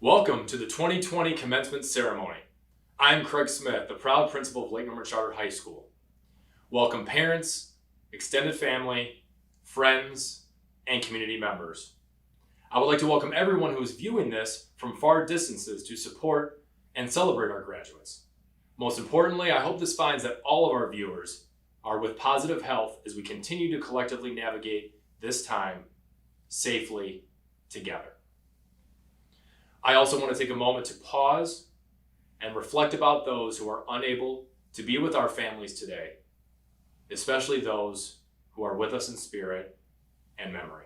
Welcome to the 2020 commencement ceremony. I'm Craig Smith, the proud principal of Lake Norman Charter High School. Welcome parents, extended family, friends, and community members. I would like to welcome everyone who is viewing this from far distances to support and celebrate our graduates. Most importantly, I hope this finds that all of our viewers are with positive health as we continue to collectively navigate this time safely together. I also want to take a moment to pause and reflect about those who are unable to be with our families today, especially those who are with us in spirit and memory.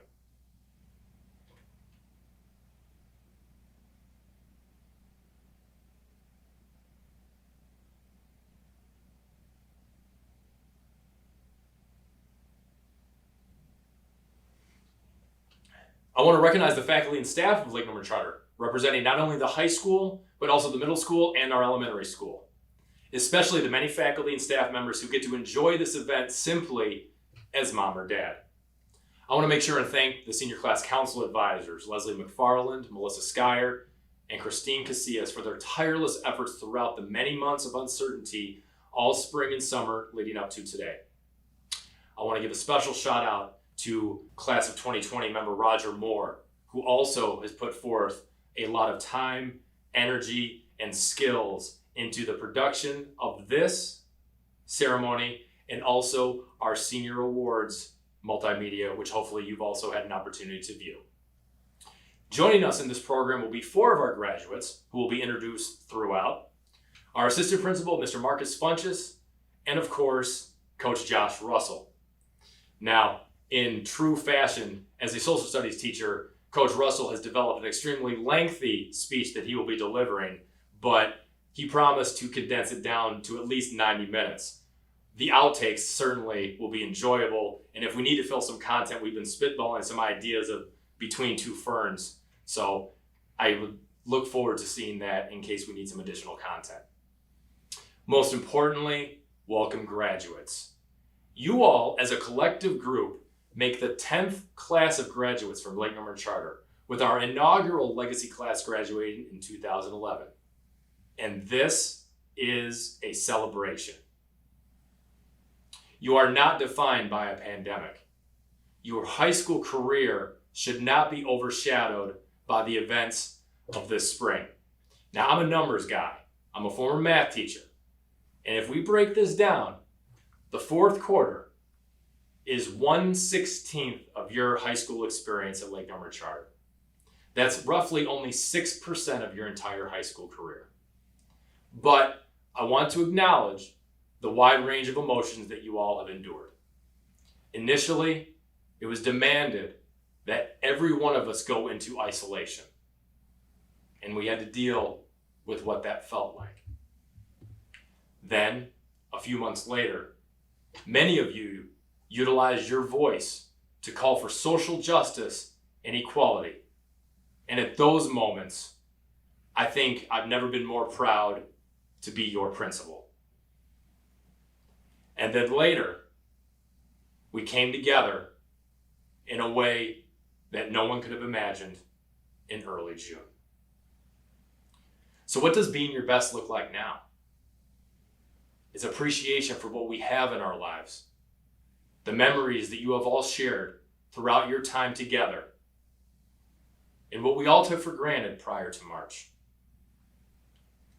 I want to recognize the faculty and staff of Lake Norman Charter, representing not only the high school, but also the middle school and our elementary school, especially the many faculty and staff members who get to enjoy this event simply as mom or dad. I want to make sure and thank the senior class council advisors, Leslie McFarland, Melissa Skyer, and Christine Casillas for their tireless efforts throughout the many months of uncertainty all spring and summer leading up to today. I want to give a special shout out to class of 2020 member Roger Moore, who also has put forth a lot of time, energy, and skills into the production of this ceremony and also our senior awards multimedia, which hopefully you've also had an opportunity to view. Joining us in this program will be 4 of our graduates who will be introduced throughout. Our assistant principal, Mr. Marcus Funches, and of course, Coach Josh Russell. Now, in true fashion, as a social studies teacher, Coach Russell has developed an extremely lengthy speech that he will be delivering, but he promised to condense it down to at least 90 minutes. The outtakes certainly will be enjoyable, and if we need to fill some content, we've been spitballing some ideas of between two ferns, so I would look forward to seeing that in case we need some additional content. Most importantly, welcome graduates. You all, as a collective group, make the 10th class of graduates from Lake Norman Charter, with our inaugural legacy class graduating in 2011. And this is a celebration. You are not defined by a pandemic. Your high school career should not be overshadowed by the events of this spring. Now, I'm a numbers guy. I'm a former math teacher. And if we break this down, the fourth quarter is 1/16 of your high school experience at Lake Norman Charter. That's roughly only 6% of your entire high school career. But I want to acknowledge the wide range of emotions that you all have endured. Initially, it was demanded that every one of us go into isolation. And we had to deal with what that felt like. Then, a few months later, many of you utilized your voice to call for social justice and equality. And at those moments, I think I've never been more proud to be your principal. And then later, we came together in a way that no one could have imagined in early June. So what does being your best look like now? It's appreciation for what we have in our lives, the memories that you have all shared throughout your time together, and what we all took for granted prior to March.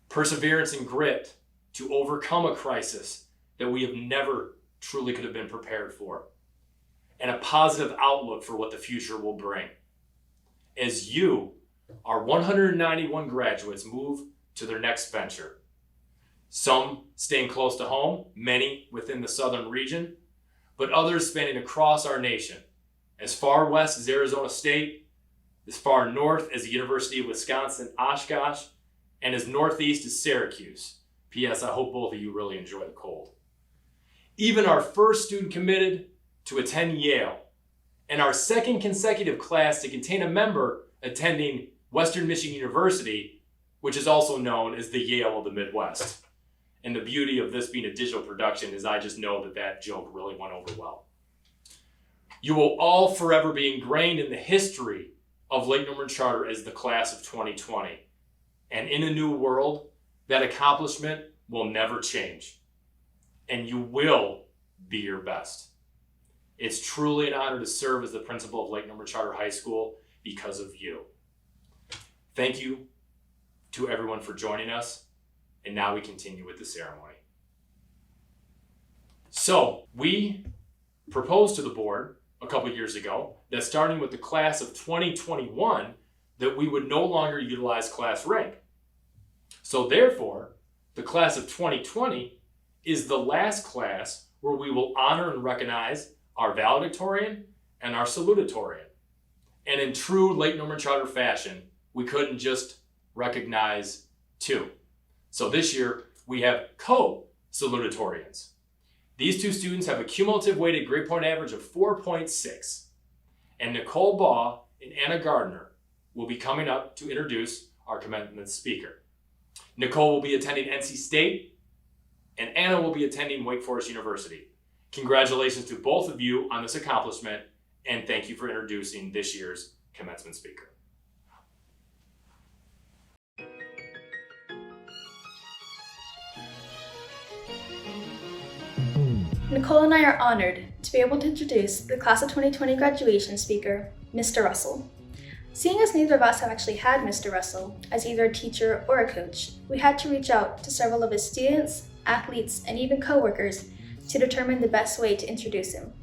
Perseverance and grit to overcome a crisis that we have never truly could have been prepared for, and a positive outlook for what the future will bring. As you, our 191 graduates, move to their next venture. Some staying close to home, many within the southern region, but others spanning across our nation, as far west as Arizona State, as far north as the University of Wisconsin, Oshkosh, and as northeast as Syracuse. P.S. I hope both of you really enjoy the cold. Even our first student committed to attend Yale, and our second consecutive class to contain a member attending Western Michigan University, which is also known as the Yale of the Midwest. And the beauty of this being a digital production is I just know that that joke really went over well. You will all forever be ingrained in the history of Lake Norman Charter as the class of 2020. And in a new world, that accomplishment will never change. And you will be your best. It's truly an honor to serve as the principal of Lake Norman Charter High School because of you. Thank you to everyone for joining us. And now we continue with the ceremony. So we proposed to the board a couple years ago that starting with the class of 2021, that we would no longer utilize class rank. So therefore, the class of 2020 is the last class where we will honor and recognize our valedictorian and our salutatorian. And in true Lake Norman Charter fashion, we couldn't just recognize two. So this year, we have co-salutatorians. These two students have a cumulative weighted grade point average of 4.6. And Nicole Baugh and Anna Gardner will be coming up to introduce our commencement speaker. Nicole will be attending NC State, and Anna will be attending Wake Forest University. Congratulations to both of you on this accomplishment, and thank you for introducing this year's commencement speaker. Nicole and I are honored to be able to introduce the class of 2020 graduation speaker, Mr. Russell. Seeing as neither of us have actually had Mr. Russell as either a teacher or a coach, we had to reach out to several of his students, athletes, and even coworkers to determine the best way to introduce him.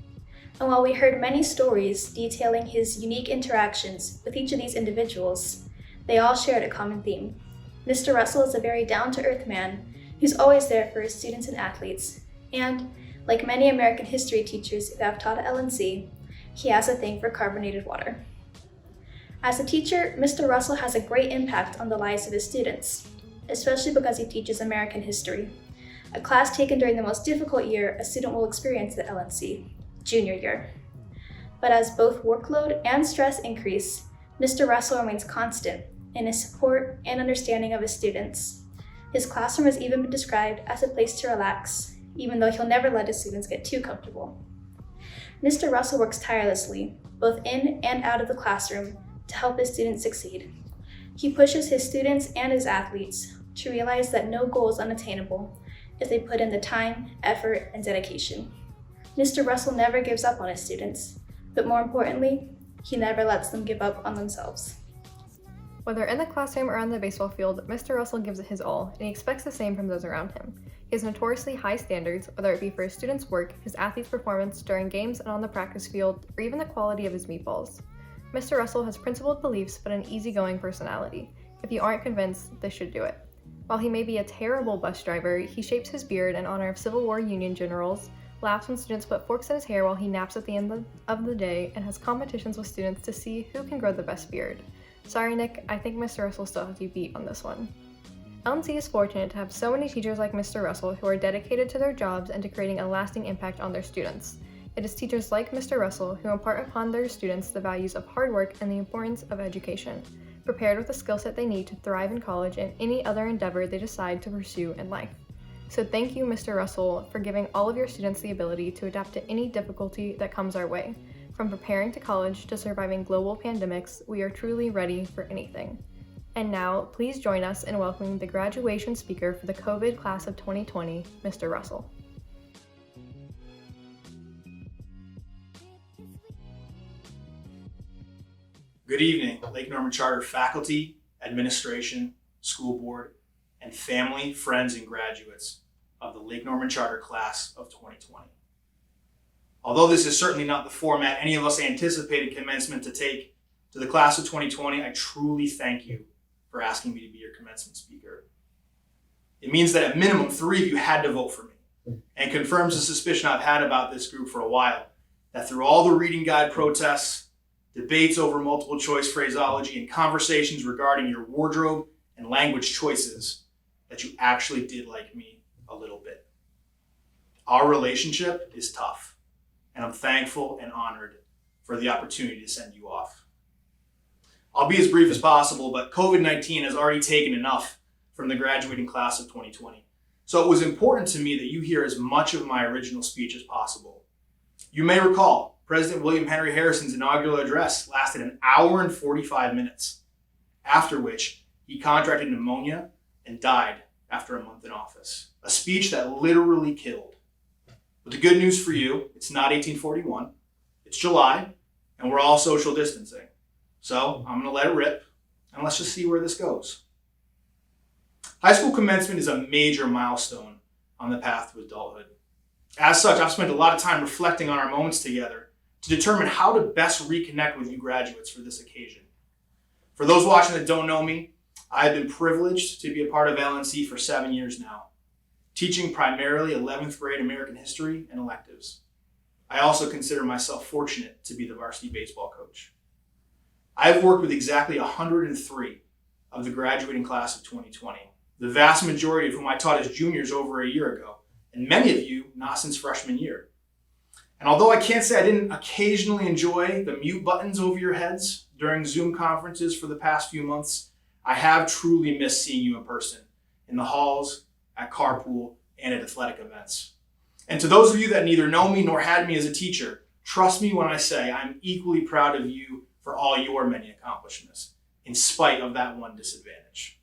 And while we heard many stories detailing his unique interactions with each of these individuals, they all shared a common theme. Mr. Russell is a very down-to-earth man who's always there for his students and athletes, and like many American history teachers who have taught at LNC, he has a thing for carbonated water. As a teacher, Mr. Russell has a great impact on the lives of his students, especially because he teaches American history, a class taken during the most difficult year a student will experience at LNC, junior year. But as both workload and stress increase, Mr. Russell remains constant in his support and understanding of his students. His classroom has even been described as a place to relax, even though he'll never let his students get too comfortable. Mr. Russell works tirelessly, both in and out of the classroom, to help his students succeed. He pushes his students and his athletes to realize that no goal is unattainable if they put in the time, effort, and dedication. Mr. Russell never gives up on his students, but more importantly, he never lets them give up on themselves. Whether in the classroom or on the baseball field, Mr. Russell gives it his all, and he expects the same from those around him. He has notoriously high standards, whether it be for his students' work, his athletes' performance during games and on the practice field, or even the quality of his meatballs. Mr. Russell has principled beliefs but an easygoing personality. If you aren't convinced, this should do it. While he may be a terrible bus driver, he shapes his beard in honor of Civil War Union generals, laughs when students put forks in his hair while he naps at the end of the day, and has competitions with students to see who can grow the best beard. Sorry, Nick, I think Mr. Russell still has you beat on this one. LNC is fortunate to have so many teachers like Mr. Russell who are dedicated to their jobs and to creating a lasting impact on their students. It is teachers like Mr. Russell who impart upon their students the values of hard work and the importance of education, prepared with the skill set they need to thrive in college and any other endeavor they decide to pursue in life. So thank you, Mr. Russell, for giving all of your students the ability to adapt to any difficulty that comes our way. From preparing to college to surviving global pandemics, we are truly ready for anything. And now, please join us in welcoming the graduation speaker for the COVID class of 2020, Mr. Russell. Good evening, Lake Norman Charter faculty, administration, school board, and family, friends, and graduates of the Lake Norman Charter class of 2020. Although this is certainly not the format any of us anticipated commencement to take to the class of 2020, I truly thank you for asking me to be your commencement speaker. It means that at minimum 3 of you had to vote for me, and confirms the suspicion I've had about this group for a while, that through all the reading guide protests, debates over multiple choice phraseology, and conversations regarding your wardrobe and language choices, that you actually did like me a little bit. Our relationship is tough, and I'm thankful and honored for the opportunity to send you off. I'll be as brief as possible, but COVID-19 has already taken enough from the graduating class of 2020. So it was important to me that you hear as much of my original speech as possible. You may recall, President William Henry Harrison's inaugural address lasted 1 hour and 45 minutes, after which he he contracted pneumonia and died after a month in office. A speech that literally killed. But the good news for you, it's not 1841, it's July, and we're all social distancing. So I'm going to let it rip, and let's just see where this goes. High school commencement is a major milestone on the path to adulthood. As such, I've spent a lot of time reflecting on our moments together to determine how to best reconnect with you graduates for this occasion. For those watching that don't know me, I've been privileged to be a part of LNC for 7 years now, teaching primarily 11th grade American history and electives. I also consider myself fortunate to be the varsity baseball coach. I've worked with exactly 103 of the graduating class of 2020, the vast majority of whom I taught as juniors over a year ago, and many of you not since freshman year. And although I can't say I didn't occasionally enjoy the mute buttons over your heads during Zoom conferences for the past few months, I have truly missed seeing you in person, in the halls, at carpool, and at athletic events. And to those of you that neither know me nor had me as a teacher, trust me when I say I'm equally proud of you for all your many accomplishments, in spite of that one disadvantage.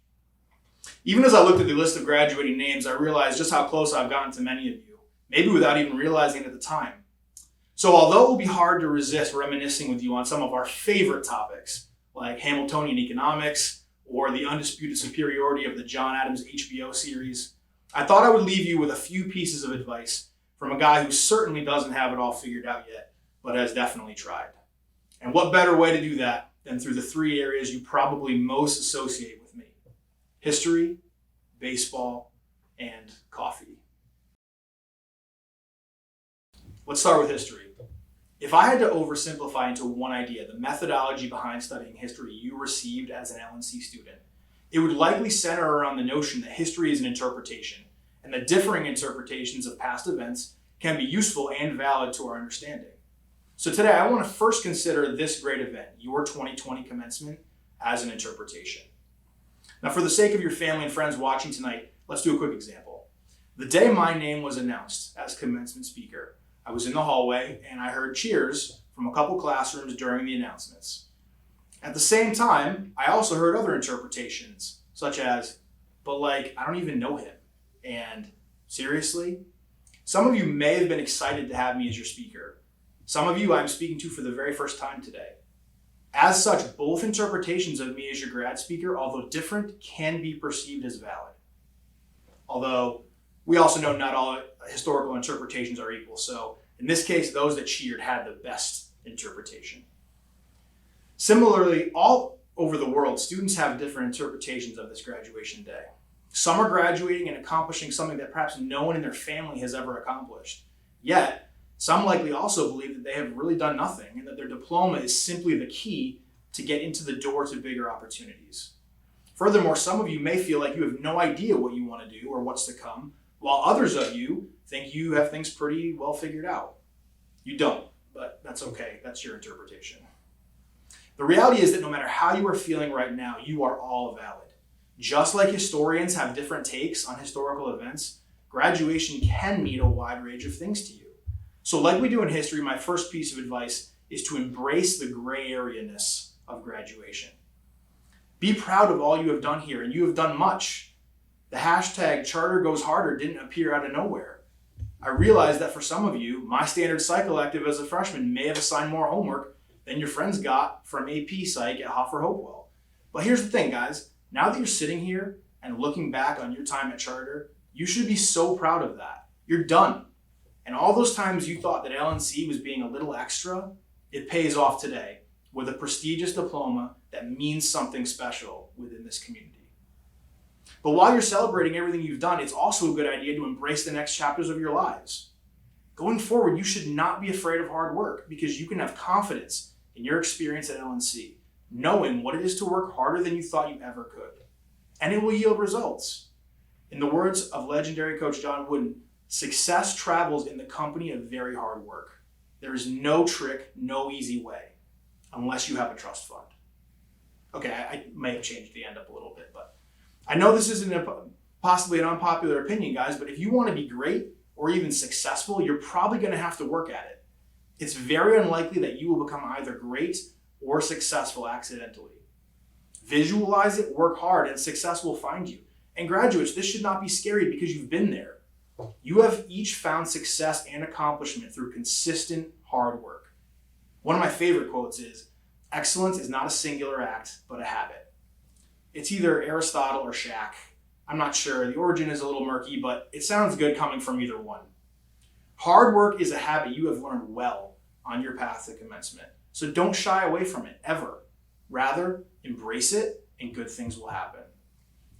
Even as I looked at the list of graduating names, I realized just how close I've gotten to many of you, maybe without even realizing it at the time. So although it will be hard to resist reminiscing with you on some of our favorite topics, like Hamiltonian economics or the undisputed superiority of the John Adams HBO series, I thought I would leave you with a few pieces of advice from a guy who certainly doesn't have it all figured out yet, but has definitely tried. And what better way to do that than through the three areas you probably most associate with me: history, baseball, and coffee. Let's start with history. If I had to oversimplify into one idea the methodology behind studying history you received as an LNC student, it would likely center around the notion that history is an interpretation, and that differing interpretations of past events can be useful and valid to our understanding. So today I want to first consider this great event, your 2020 commencement, as an interpretation. Now, for the sake of your family and friends watching tonight, let's do a quick example. The day my name was announced as commencement speaker, I was in the hallway and I heard cheers from a couple classrooms during the announcements. At the same time, I also heard other interpretations, such as, but I don't even know him. And seriously? Some of you may have been excited to have me as your speaker. Some of you I'm speaking to for the very first time today. As such, both interpretations of me as your grad speaker, although different, can be perceived as valid. Although we also know not all historical interpretations are equal, so in this case, those that cheered had the best interpretation. Similarly, all over the world, students have different interpretations of this graduation day. Some are graduating and accomplishing something that perhaps no one in their family has ever accomplished. Yet, some likely also believe that they have really done nothing and that their diploma is simply the key to get into the door to bigger opportunities. Furthermore, some of you may feel like you have no idea what you want to do or what's to come, while others of you think you have things pretty well figured out. You don't, but that's okay. That's your interpretation. The reality is that no matter how you are feeling right now, you are all valid. Just like historians have different takes on historical events, graduation can mean a wide range of things to you. So like we do in history, my first piece of advice is to embrace the gray area-ness of graduation. Be proud of all you have done here, and you have done much. The hashtag Charter Goes Harder didn't appear out of nowhere. I realize that for some of you, my standard psych elective as a freshman may have assigned more homework than your friends got from AP Psych at Hoffer Hopewell. But here's the thing, guys. Now that you're sitting here and looking back on your time at Charter, you should be so proud of that. You're done. And all those times you thought that LNC was being a little extra, it pays off today with a prestigious diploma that means something special within this community. But while you're celebrating everything you've done, it's also a good idea to embrace the next chapters of your lives. Going forward, you should not be afraid of hard work because you can have confidence in your experience at LNC, knowing what it is to work harder than you thought you ever could. And it will yield results. In the words of legendary coach John Wooden, success travels in the company of very hard work. There is no trick, no easy way, unless you have a trust fund. Okay, I may have changed the end up a little bit, but I know this isn't possibly an unpopular opinion, guys, but if you want to be great or even successful, you're probably going to have to work at it. It's very unlikely that you will become either great or successful accidentally. Visualize it, work hard, and success will find you. And graduates, this should not be scary because you've been there. You have each found success and accomplishment through consistent hard work. One of my favorite quotes is, "Excellence is not a singular act, but a habit." It's either Aristotle or Shaq. I'm not sure. The origin is a little murky, but it sounds good coming from either one. Hard work is a habit you have learned well on your path to commencement. So don't shy away from it, ever. Rather, embrace it and good things will happen.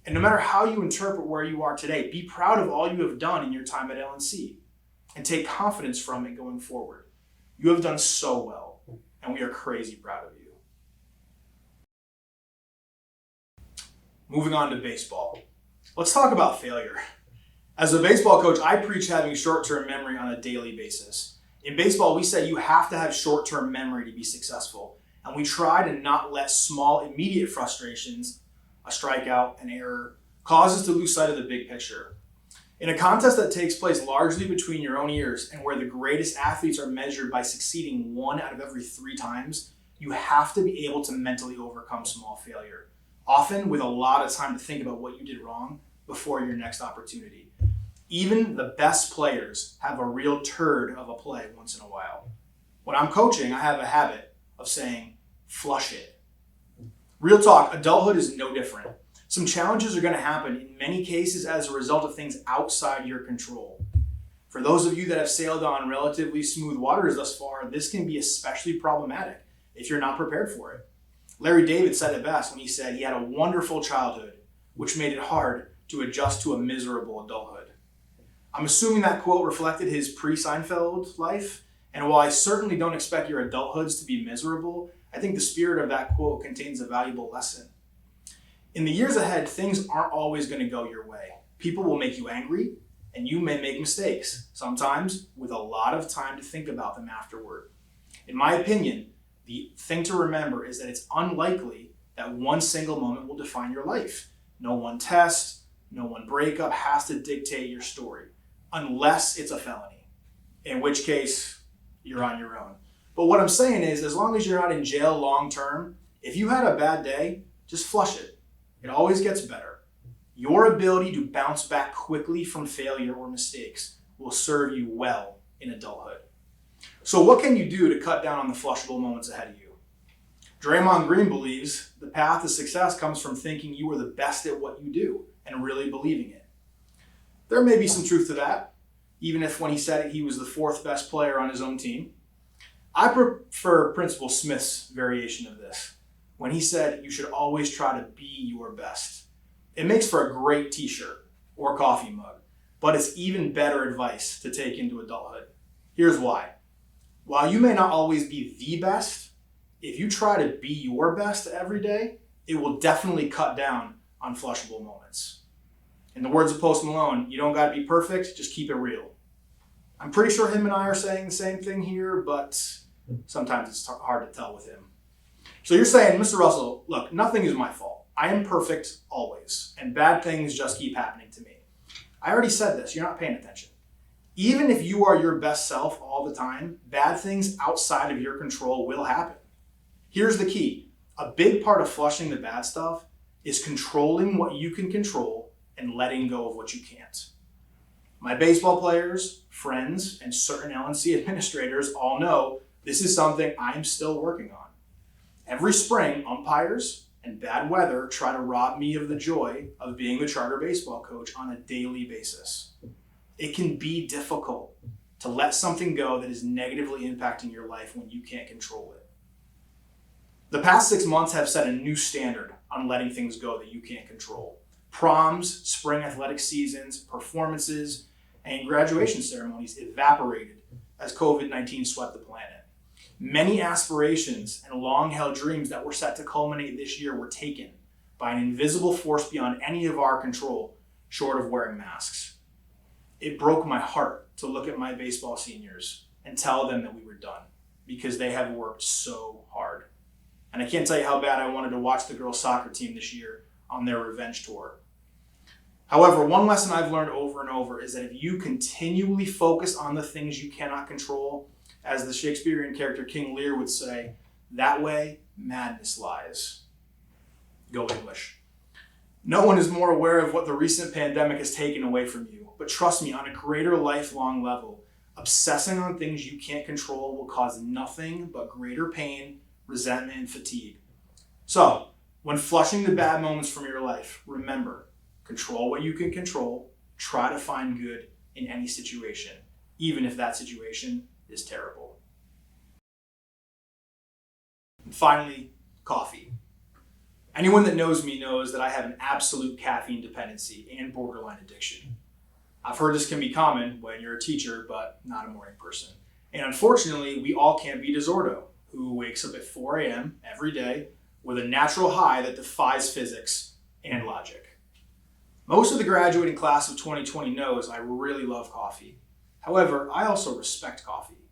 And no matter how you interpret where you are today, be proud of all you have done in your time at LNC and take confidence from it going forward. You have done so well, and we are crazy proud of you. Moving on to baseball. Let's talk about failure. As a baseball coach, I preach having short-term memory on a daily basis. In baseball, we say you have to have short-term memory to be successful, and we try to not let small, immediate frustrations, a strikeout, an error, cause us to lose sight of the big picture. In a contest that takes place largely between your own ears and where the greatest athletes are measured by succeeding 1 out of every 3 times, you have to be able to mentally overcome small failure, often with a lot of time to think about what you did wrong before your next opportunity. Even the best players have a real turd of a play once in a while. When I'm coaching, I have a habit of saying, flush it. Real talk, adulthood is no different. Some challenges are going to happen in many cases as a result of things outside your control. For those of you that have sailed on relatively smooth waters thus far, this can be especially problematic if you're not prepared for it. Larry David said it best when he said he had a wonderful childhood, which made it hard to adjust to a miserable adulthood. I'm assuming that quote reflected his pre-Seinfeld life, and while I certainly don't expect your adulthoods to be miserable, I think the spirit of that quote contains a valuable lesson. In the years ahead, things aren't always going to go your way. People will make you angry, and you may make mistakes, sometimes with a lot of time to think about them afterward. In my opinion, the thing to remember is that it's unlikely that one single moment will define your life. No one test, no one breakup has to dictate your story, unless it's a felony, in which case you're on your own. But what I'm saying is, as long as you're not in jail long term, if you had a bad day, just flush it. It always gets better. Your ability to bounce back quickly from failure or mistakes will serve you well in adulthood. So what can you do to cut down on the flushable moments ahead of you? Draymond Green believes the path to success comes from thinking you are the best at what you do and really believing it. There may be some truth to that, even if when he said it, he was the 4th best player on his own team. I prefer Principal Smith's variation of this, when he said you should always try to be your best. It makes for a great t-shirt or coffee mug, but it's even better advice to take into adulthood. Here's why. While you may not always be the best, if you try to be your best every day, it will definitely cut down on flushable moments. In the words of Post Malone, you don't gotta be perfect, just keep it real. I'm pretty sure him and I are saying the same thing here, but sometimes it's hard to tell with him. So you're saying, Mr. Russell, look, nothing is my fault. I am perfect always, and bad things just keep happening to me. I already said this, you're not paying attention. Even if you are your best self all the time, bad things outside of your control will happen. Here's the key. A big part of flushing the bad stuff is controlling what you can control and letting go of what you can't. My baseball players, friends, and certain LNC administrators all know this is something I'm still working on. Every spring, umpires and bad weather try to rob me of the joy of being the charter baseball coach on a daily basis. It can be difficult to let something go that is negatively impacting your life when you can't control it. The past 6 months have set a new standard on letting things go that you can't control. Proms, spring athletic seasons, performances, and graduation ceremonies evaporated as COVID-19 swept the planet. Many aspirations and long-held dreams that were set to culminate this year were taken by an invisible force beyond any of our control, short of wearing masks. It broke my heart to look at my baseball seniors and tell them that we were done because they have worked so hard. And I can't tell you how bad I wanted to watch the girls' soccer team this year on their revenge tour. However, one lesson I've learned over and over is that if you continually focus on the things you cannot control, as the Shakespearean character King Lear would say, that way madness lies. Go English. No one is more aware of what the recent pandemic has taken away from you, but trust me, on a greater lifelong level, obsessing on things you can't control will cause nothing but greater pain, resentment, and fatigue. So, when flushing the bad moments from your life, remember, control what you can control, try to find good in any situation, even if that situation is terrible. And finally, coffee. Anyone that knows me knows that I have an absolute caffeine dependency and borderline addiction. I've heard this can be common when you're a teacher, but not a morning person. And unfortunately, we all can't be Disordo, who wakes up at 4 a.m. every day with a natural high that defies physics and logic. Most of the graduating class of 2020 knows I really love coffee. However, I also respect coffee.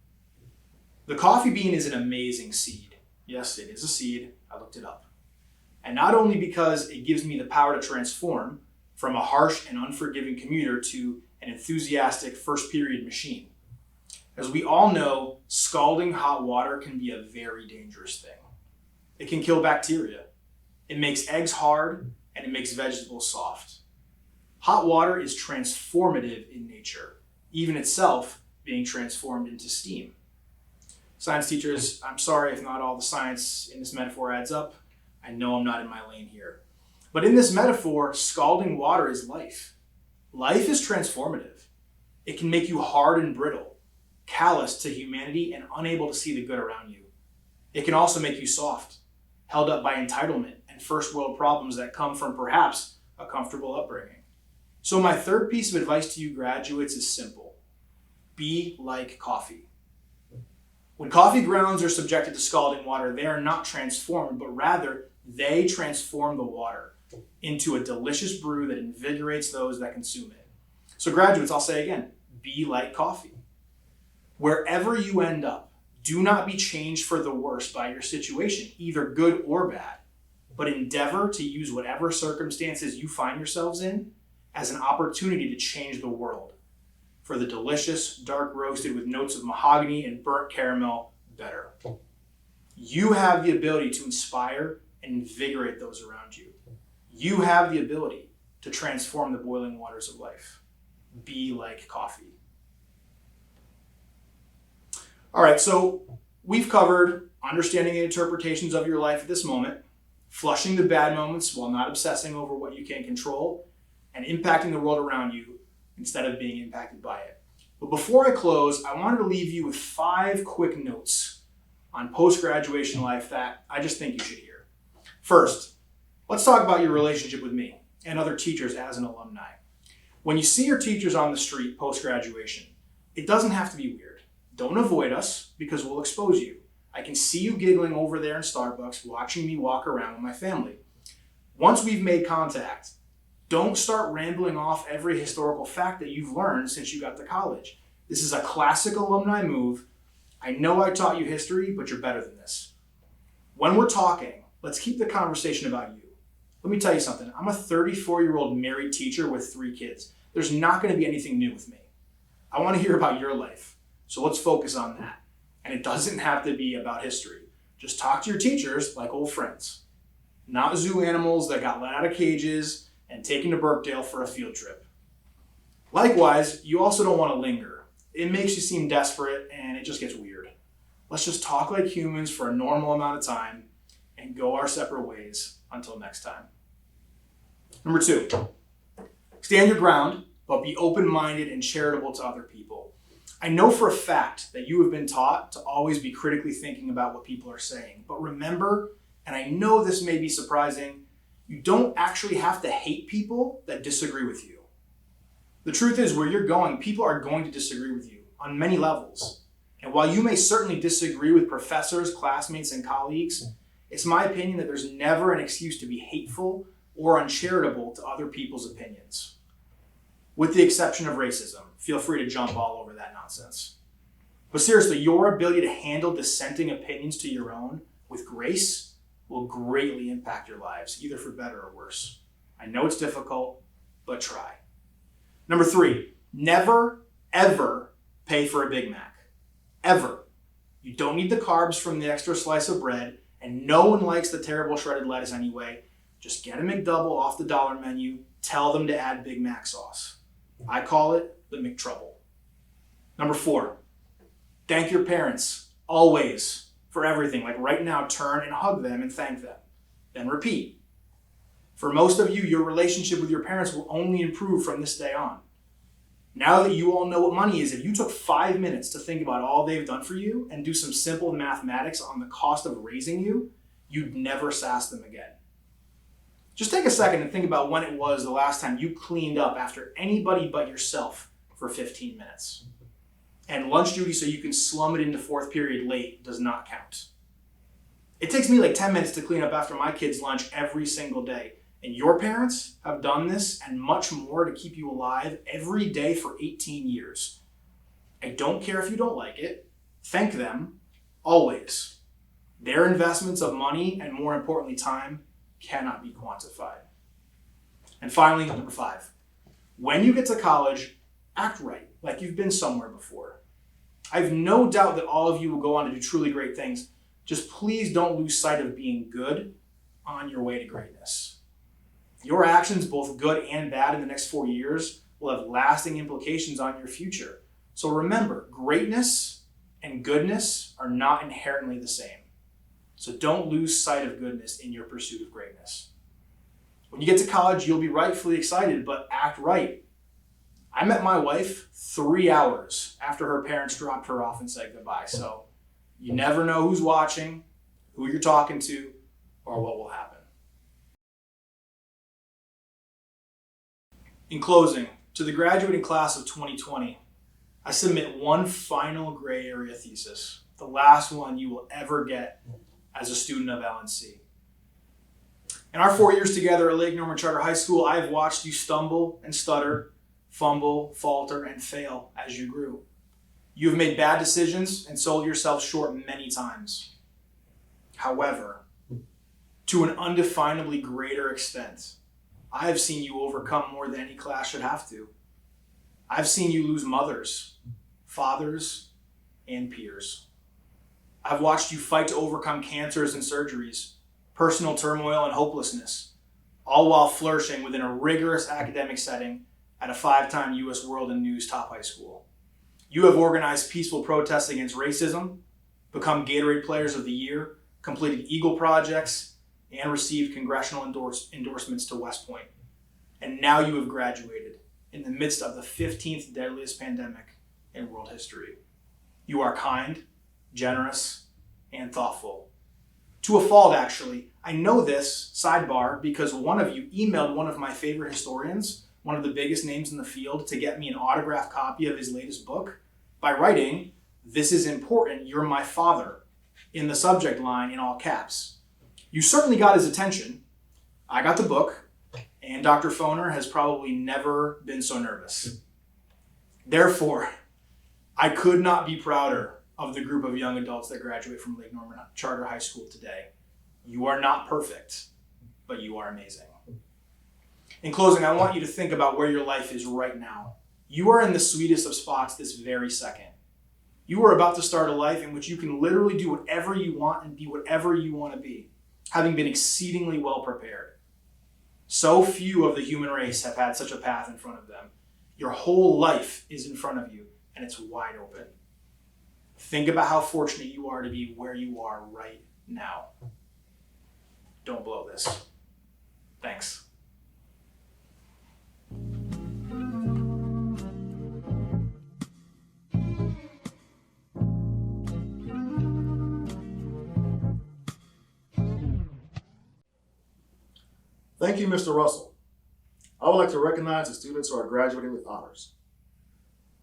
The coffee bean is an amazing seed. Yes, it is a seed. I looked it up. And not only because it gives me the power to transform from a harsh and unforgiving commuter to an enthusiastic first period machine. As we all know, scalding hot water can be a very dangerous thing. It can kill bacteria. It makes eggs hard and it makes vegetables soft. Hot water is transformative in nature, even itself being transformed into steam. Science teachers, I'm sorry if not all the science in this metaphor adds up. I know I'm not in my lane here. But in this metaphor, scalding water is life. Life is transformative. It can make you hard and brittle, callous to humanity and unable to see the good around you. It can also make you soft, held up by entitlement and first world problems that come from perhaps a comfortable upbringing. So my third piece of advice to you graduates is simple. Be like coffee. When coffee grounds are subjected to scalding water, they are not transformed, but rather they transform the water into a delicious brew that invigorates those that consume it. So graduates, I'll say again, be like coffee. Wherever you end up, do not be changed for the worse by your situation, either good or bad, but endeavor to use whatever circumstances you find yourselves in as an opportunity to change the world for the delicious, dark roasted with notes of mahogany and burnt caramel better. You have the ability to inspire and invigorate those around you. You have the ability to transform the boiling waters of life. Be like coffee. All right, so we've covered understanding the interpretations of your life at this moment, flushing the bad moments while not obsessing over what you can't control, and impacting the world around you instead of being impacted by it. But before I close, I wanted to leave you with 5 quick notes on post-graduation life that I just think you should hear. First, let's talk about your relationship with me and other teachers as an alumni. When you see your teachers on the street post-graduation, it doesn't have to be weird. Don't avoid us because we'll expose you. I can see you giggling over there in Starbucks watching me walk around with my family. Once we've made contact, don't start rambling off every historical fact that you've learned since you got to college. This is a classic alumni move. I know I taught you history, but you're better than this. When we're talking, let's keep the conversation about you. Let me tell you something. I'm a 34-year-old married teacher with 3 kids. There's not going to be anything new with me. I want to hear about your life. So let's focus on that. And it doesn't have to be about history. Just talk to your teachers like old friends. Not zoo animals that got let out of cages and taken to Birkdale for a field trip. Likewise, you also don't want to linger. It makes you seem desperate and it just gets weird. Let's just talk like humans for a normal amount of time and go our separate ways until next time. Number 2, stand your ground, but be open-minded and charitable to other people. I know for a fact that you have been taught to always be critically thinking about what people are saying, but remember, and I know this may be surprising, you don't actually have to hate people that disagree with you. The truth is, where you're going, people are going to disagree with you on many levels. And while you may certainly disagree with professors, classmates, and colleagues, it's my opinion that there's never an excuse to be hateful or uncharitable to other people's opinions. With the exception of racism. Feel free to jump all over that nonsense. But seriously, your ability to handle dissenting opinions to your own with grace will greatly impact your lives, either for better or worse. I know it's difficult, but try. Number 3, never, ever pay for a Big Mac. Ever. You don't need the carbs from the extra slice of bread, and no one likes the terrible shredded lettuce anyway. Just get a McDouble off the dollar menu. Tell them to add Big Mac sauce. I call it the McTrouble. Number 4, thank your parents, always, for everything. Like right now, turn and hug them and thank them. Then repeat. For most of you, your relationship with your parents will only improve from this day on. Now that you all know what money is, if you took 5 minutes to think about all they've done for you and do some simple mathematics on the cost of raising you, you'd never sass them again. Just take a second and think about when it was the last time you cleaned up after anybody but yourself for 15 minutes. And lunch duty so you can slum it into 4th period late does not count. It takes me like 10 minutes to clean up after my kids' lunch every single day. And your parents have done this and much more to keep you alive every day for 18 years. I don't care if you don't like it. Thank them, always. Their investments of money and, more importantly, time cannot be quantified. And finally, number 5. When you get to college, act right, like you've been somewhere before. I have no doubt that all of you will go on to do truly great things. Just please don't lose sight of being good on your way to greatness. Your actions, both good and bad, in the next 4 years will have lasting implications on your future. So remember, greatness and goodness are not inherently the same. So don't lose sight of goodness in your pursuit of greatness. When you get to college, you'll be rightfully excited, but act right. I met my wife 3 hours after her parents dropped her off and said goodbye. So you never know who's watching, who you're talking to, or what will happen. In closing, to the graduating class of 2020, I submit one final gray area thesis, the last one you will ever get as a student of LNC. In our 4 years together at Lake Norman Charter High School, I've watched you stumble and stutter, fumble, falter, and fail as you grew. You have made bad decisions and sold yourself short many times. However, to an undefinably greater extent, I have seen you overcome more than any class should have to. I've seen you lose mothers, fathers, and peers. I've watched you fight to overcome cancers and surgeries, personal turmoil and hopelessness, all while flourishing within a rigorous academic setting at a 5-time U.S. World and News top high school. You have organized peaceful protests against racism, become Gatorade Players of the Year, completed Eagle projects, and received congressional endorsements to West Point. And now you have graduated in the midst of the 15th deadliest pandemic in world history. You are kind, generous, and thoughtful. To a fault, actually. I know this, sidebar, because one of you emailed one of my favorite historians, one of the biggest names in the field, to get me an autographed copy of his latest book by writing, "This is important, you're my father," in the subject line in all caps. You certainly got his attention. I got the book, and Dr. Foner has probably never been so nervous. Therefore, I could not be prouder of the group of young adults that graduate from Lake Norman Charter High School today. You are not perfect, but you are amazing. In closing, I want you to think about where your life is right now. You are in the sweetest of spots this very second. You are about to start a life in which you can literally do whatever you want and be whatever you want to be, having been exceedingly well prepared. So few of the human race have had such a path in front of them. Your whole life is in front of you, and it's wide open. Think about how fortunate you are to be where you are right now. Don't blow this. Thanks. Thank you, Mr. Russell. I would like to recognize the students who are graduating with honors.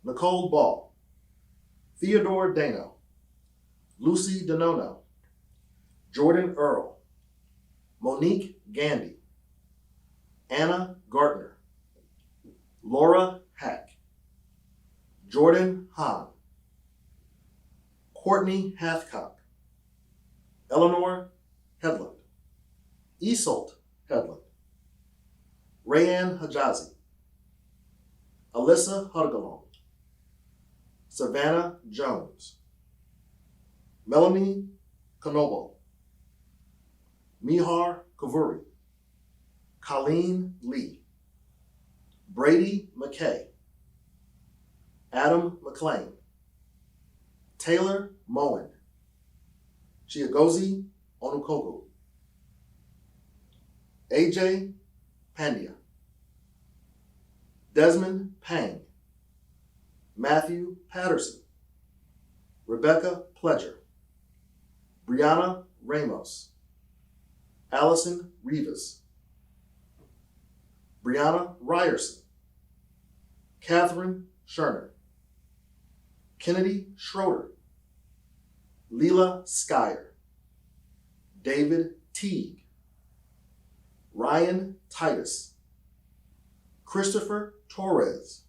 Nicole Baugh, Theodore Dano, Lucy Denono, Jordan Earl, Monique Gandy, Anna Gartner, Laura Hack, Jordan Hahn, Courtney Hathcock, Eleanor Hedlund, Isolt Hedlund, Rayanne Hajazi, Alyssa Hudgalong, Savannah Jones, Melanie Kanobo, Mihar Kavuri, Colleen Lee, Brady McKay, Adam McLean, Taylor Moen, Chiagozi Onukogu, AJ Pandya, Desmond Pang, Matthew Patterson, Rebecca Pledger, Brianna Ramos, Allison Rivas, Brianna Ryerson, Catherine Scherner, Kennedy Schroeder, Leela Skyer, David Teague, Ryan Titus, Christopher Torres,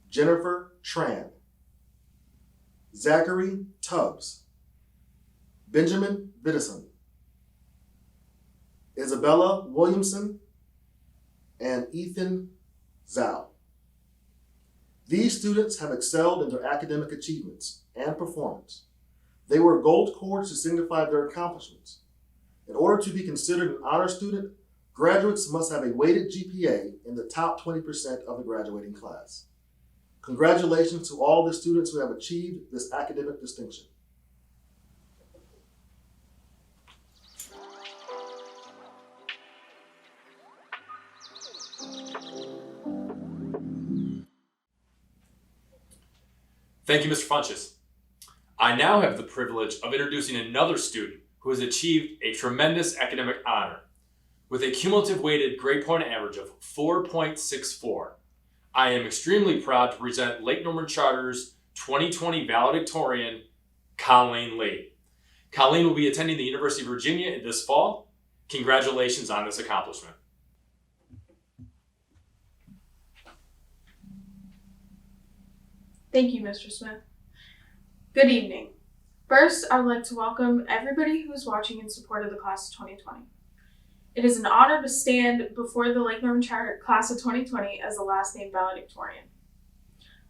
Jennifer Tran, Zachary Tubbs, Benjamin Biddison, Isabella Williamson, and Ethan Zhao. These students have excelled in their academic achievements and performance. They wear gold cords to signify their accomplishments. In order to be considered an honor student, graduates must have a weighted GPA in the top 20% of the graduating class. Congratulations to all the students who have achieved this academic distinction. Thank you, Mr. Funches. I now have the privilege of introducing another student who has achieved a tremendous academic honor with a cumulative weighted grade point average of 4.64. I am extremely proud to present Lake Norman Charter's 2020 valedictorian, Colleen Lee. Colleen will be attending the University of Virginia this fall. Congratulations on this accomplishment. Thank you, Mr. Smith. Good evening. First, I would like to welcome everybody who is watching in support of the class of 2020. It is an honor to stand before the Lake Norman Charter class of 2020 as the last named valedictorian.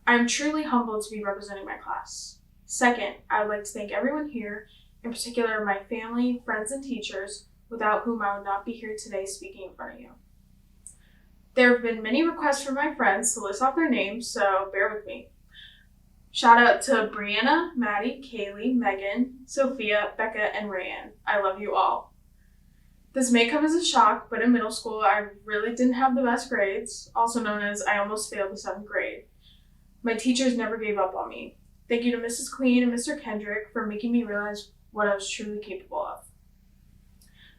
I am truly humbled to be representing my class. Second, I would like to thank everyone here, in particular my family, friends, and teachers, without whom I would not be here today speaking in front of you. There have been many requests from my friends to list off their names, so bear with me. Shout out to Brianna, Maddie, Kaylee, Megan, Sophia, Becca, and Rayanne. I love you all. This may come as a shock, but in middle school, I really didn't have the best grades, also known as I almost failed the 7th grade. My teachers never gave up on me. Thank you to Mrs. Queen and Mr. Kendrick for making me realize what I was truly capable of.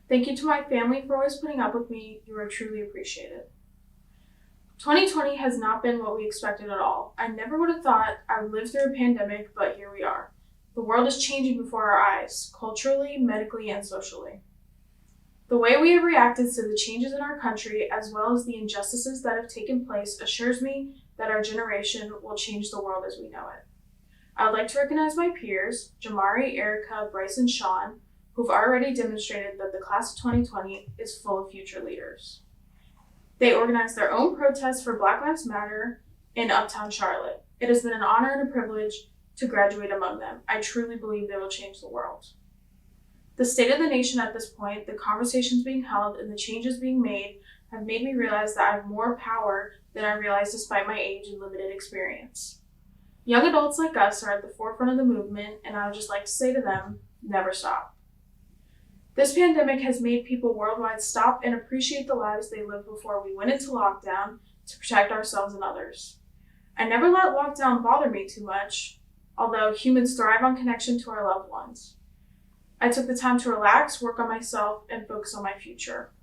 Thank you to my family for always putting up with me. You are truly appreciated. 2020 has not been what we expected at all. I never would have thought I would live through a pandemic, but here we are. The world is changing before our eyes, culturally, medically, and socially. The way we have reacted to the changes in our country, as well as the injustices that have taken place, assures me that our generation will change the world as we know it. I would like to recognize my peers, Jamari, Erica, Bryce, and Sean, who've already demonstrated that the class of 2020 is full of future leaders. They organized their own protests for Black Lives Matter in Uptown Charlotte. It has been an honor and a privilege to graduate among them. I truly believe they will change the world. The state of the nation at this point, the conversations being held, and the changes being made have made me realize that I have more power than I realized despite my age and limited experience. Young adults like us are at the forefront of the movement, and I would just like to say to them, never stop. This pandemic has made people worldwide stop and appreciate the lives they lived before we went into lockdown to protect ourselves and others. I never let lockdown bother me too much, although humans thrive on connection to our loved ones. I took the time to relax, work on myself, and focus on my future.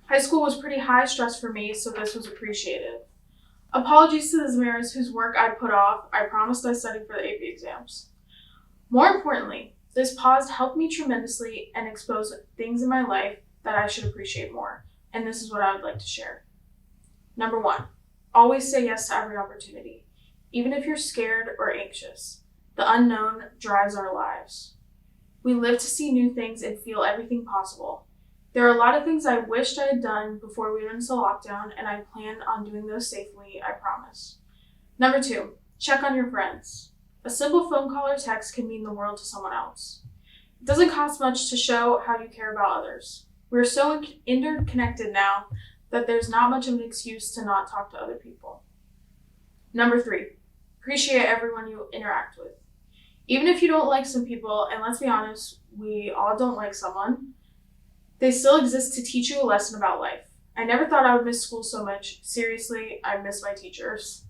High school was pretty high stress for me, so this was appreciated. Apologies to the Zamaras whose work I put off. I promised I studied for the AP exams. More importantly, this pause helped me tremendously and expose things in my life that I should appreciate more, and this is what I would like to share. Number 1, always say yes to every opportunity, even if you're scared or anxious. The unknown drives our lives. We live to see new things and feel everything possible. There are a lot of things I wished I had done before we went into lockdown, and I plan on doing those safely, I promise. Number 2, check on your friends. A simple phone call or text can mean the world to someone else. It doesn't cost much to show how you care about others. We're so interconnected now that there's not much of an excuse to not talk to other people. Number 3, appreciate everyone you interact with. Even if you don't like some people, and let's be honest, we all don't like someone, they still exist to teach you a lesson about life. I never thought I would miss school so much. Seriously, I miss my teachers.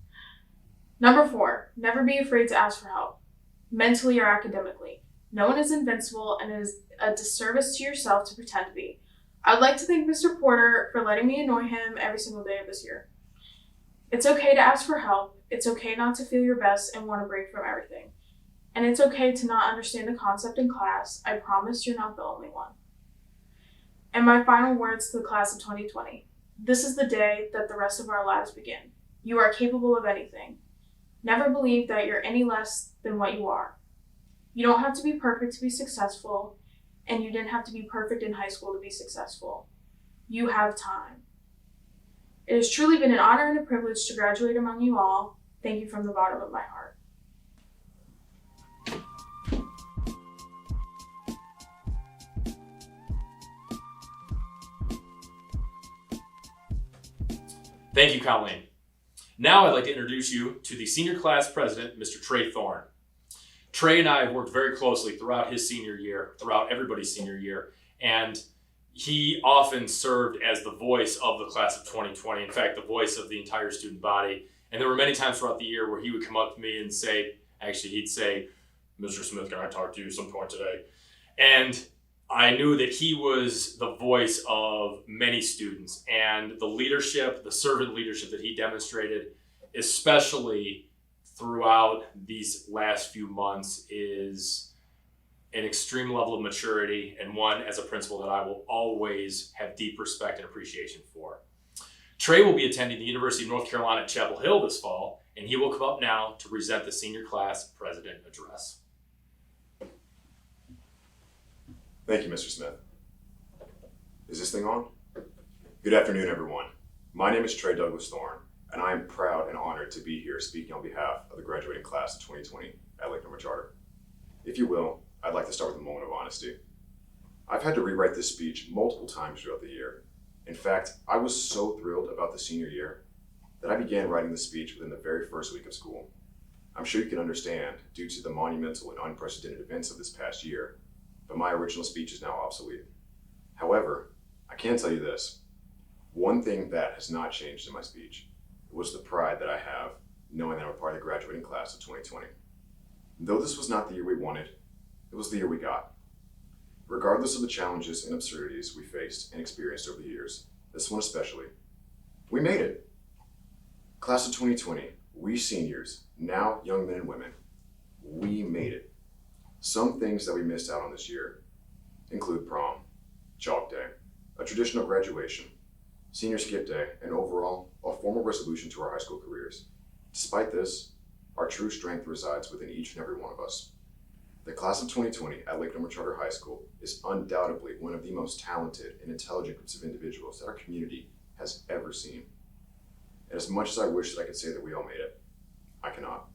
Number 4, never be afraid to ask for help, mentally or academically. No one is invincible, and it is a disservice to yourself to pretend to be. I'd like to thank Mr. Porter for letting me annoy him every single day of this year. It's okay to ask for help. It's okay not to feel your best and want to break from everything. And it's okay to not understand the concept in class. I promise you're not the only one. And my final words to the class of 2020. This is the day that the rest of our lives begin. You are capable of anything. Never believe that you're any less than what you are. You don't have to be perfect to be successful, and you didn't have to be perfect in high school to be successful. You have time. It has truly been an honor and a privilege to graduate among you all. Thank you from the bottom of my heart. Thank you, Colleen. Now I'd like to introduce you to the senior class president, Mr. Trey Thorne. Trey and I have worked very closely throughout his senior year, throughout everybody's senior year, and he often served as the voice of the class of 2020, in fact, the voice of the entire student body. And there were many times throughout the year where he would come up to me and say, he'd say, "Mr. Smith, can I talk to you some point today?" And I knew that he was the voice of many students, and the leadership, the servant leadership that he demonstrated, especially throughout these last few months, is an extreme level of maturity, and one as a principal that I will always have deep respect and appreciation for. Trey will be attending the University of North Carolina at Chapel Hill this fall, and he will come up now to present the senior class president address. Thank you, Mr. Smith. Is this thing on? Good afternoon, everyone. My name is Trey Douglas Thorne, and I am proud and honored to be here speaking on behalf of the graduating class of 2020 at Lake Norman Charter. If you will, I'd like to start with a moment of honesty. I've had to rewrite this speech multiple times throughout the year. In fact, I was so thrilled about the senior year that I began writing the speech within the very first week of school. I'm sure you can understand, due to the monumental and unprecedented events of this past year, but my original speech is now obsolete. However, I can tell you this. One thing that has not changed in my speech was the pride that I have knowing that I'm a part of the graduating class of 2020. Though this was not the year we wanted, it was the year we got. Regardless of the challenges and absurdities we faced and experienced over the years, this one especially, we made it. Class of 2020, we seniors, now young men and women, we made it. Some things that we missed out on this year include prom, chalk day, a traditional graduation, senior skip day, and overall, a formal resolution to our high school careers. Despite this, our true strength resides within each and every one of us. The class of 2020 at Lake Norman Charter High School is undoubtedly one of the most talented and intelligent groups of individuals that our community has ever seen. And as much as I wish that I could say that we all made it, I cannot.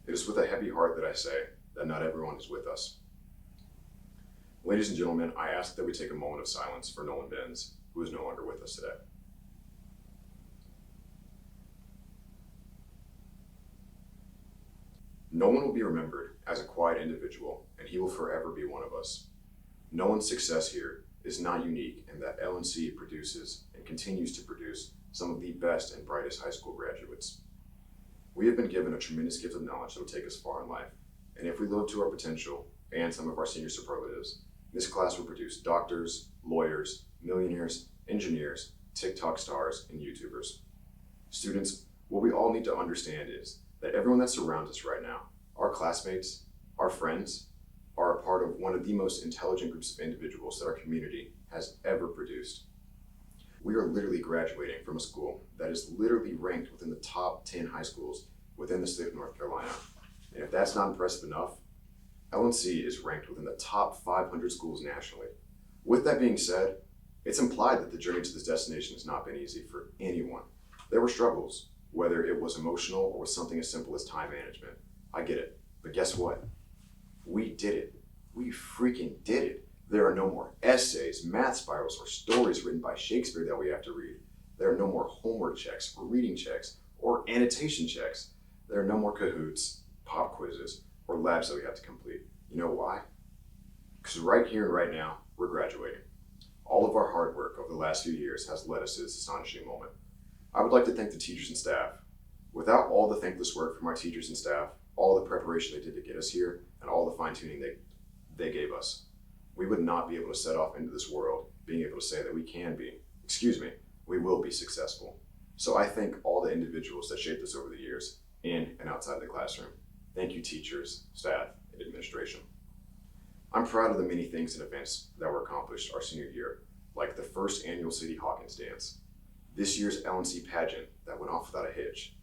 It is with a heavy heart that I say that not everyone is with us. Ladies and gentlemen, I ask that we take a moment of silence for Nolan Benz, who is no longer with us today. Nolan will be remembered as a quiet individual, and he will forever be one of us. Nolan's success here is not unique in that LNC produces and continues to produce some of the best and brightest high school graduates. We have been given a tremendous gift of knowledge that will take us far in life, and if we live to our potential and some of our senior superlatives, this class will produce doctors, lawyers, millionaires, engineers, TikTok stars, and YouTubers. Students, what we all need to understand is that everyone that surrounds us right now, our classmates, our friends, are a part of one of the most intelligent groups of individuals that our community has ever produced. We are literally graduating from a school that is literally ranked within the top 10 high schools within the state of North Carolina. And if that's not impressive enough, LNC is ranked within the top 500 schools nationally. With that being said, it's implied that the journey to this destination has not been easy for anyone. There were struggles, whether it was emotional or was something as simple as time management. I get it, but guess what? We did it. We freaking did it. There are no more essays, math spirals, or stories written by Shakespeare that we have to read. There are no more homework checks, or reading checks, or annotation checks. There are no more Kahoots, pop quizzes, or labs that we have to complete. You know why? Because right here and right now, we're graduating. All of our hard work over the last few years has led us to this astonishing moment. I would like to thank the teachers and staff. Without all the thankless work from our teachers and staff, all the preparation they did to get us here, and all the fine-tuning they gave us, we would not be able to set off into this world being able to say that we will be successful. So I thank all the individuals that shaped us over the years, in and outside the classroom. Thank you, teachers, staff, and administration. I'm proud of the many things and events that were accomplished our senior year, like the first annual City Hawkins dance, this year's LNC pageant that went off without a hitch,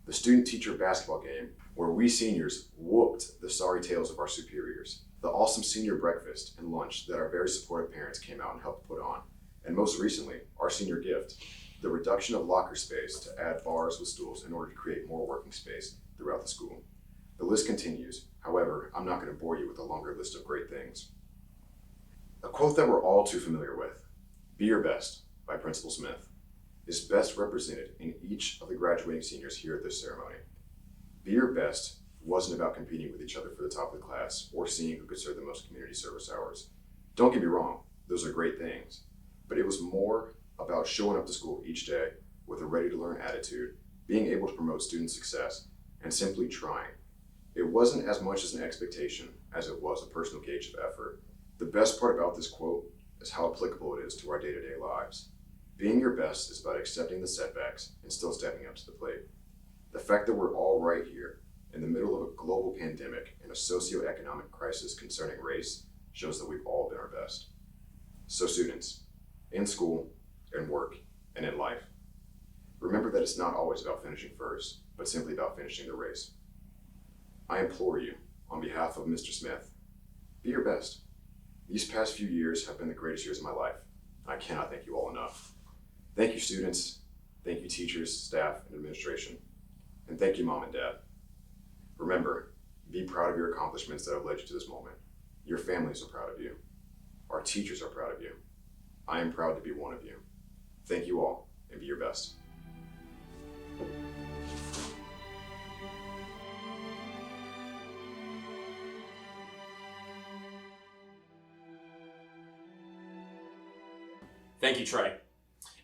the student-teacher basketball game where we seniors whooped the sorry tales of our superiors, the awesome senior breakfast and lunch that our very supportive parents came out and helped put on, and most recently, our senior gift, the reduction of locker space to add bars with stools in order to create more working space throughout the school. The list continues. However, I'm not going to bore you with a longer list of great things. A quote that we're all too familiar with, "Be your best," by Principal Smith, is best represented in each of the graduating seniors here at this ceremony. Be your best wasn't about competing with each other for the top of the class or seeing who could serve the most community service hours. Don't get me wrong, those are great things, but it was more about showing up to school each day with a ready-to-learn attitude, being able to promote student success, and simply trying. It wasn't as much as an expectation as it was a personal gauge of effort. The best part about this quote is how applicable it is to our day-to-day lives. Being your best is about accepting the setbacks and still stepping up to the plate. The fact that we're all right here in the middle of a global pandemic and a socioeconomic crisis concerning race shows that we've all been our best. So students, in school, in work, and in life, remember that it's not always about finishing first, but simply about finishing the race. I implore you, on behalf of Mr. Smith, be your best. These past few years have been the greatest years of my life. I cannot thank you all enough. Thank you, students. Thank you, teachers, staff, and administration. And thank you, Mom and Dad. Remember, be proud of your accomplishments that have led you to this moment. Your families are proud of you. Our teachers are proud of you. I am proud to be one of you. Thank you all, and be your best. Thank you, Trey.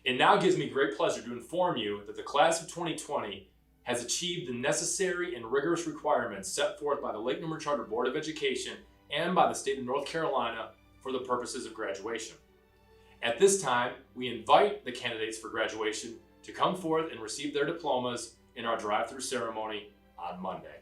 It now gives me great pleasure to inform you that the class of 2020 has achieved the necessary and rigorous requirements set forth by the Lake Norman Charter Board of Education and by the state of North Carolina for the purposes of graduation. At this time, we invite the candidates for graduation to come forth and receive their diplomas in our drive-through ceremony on Monday.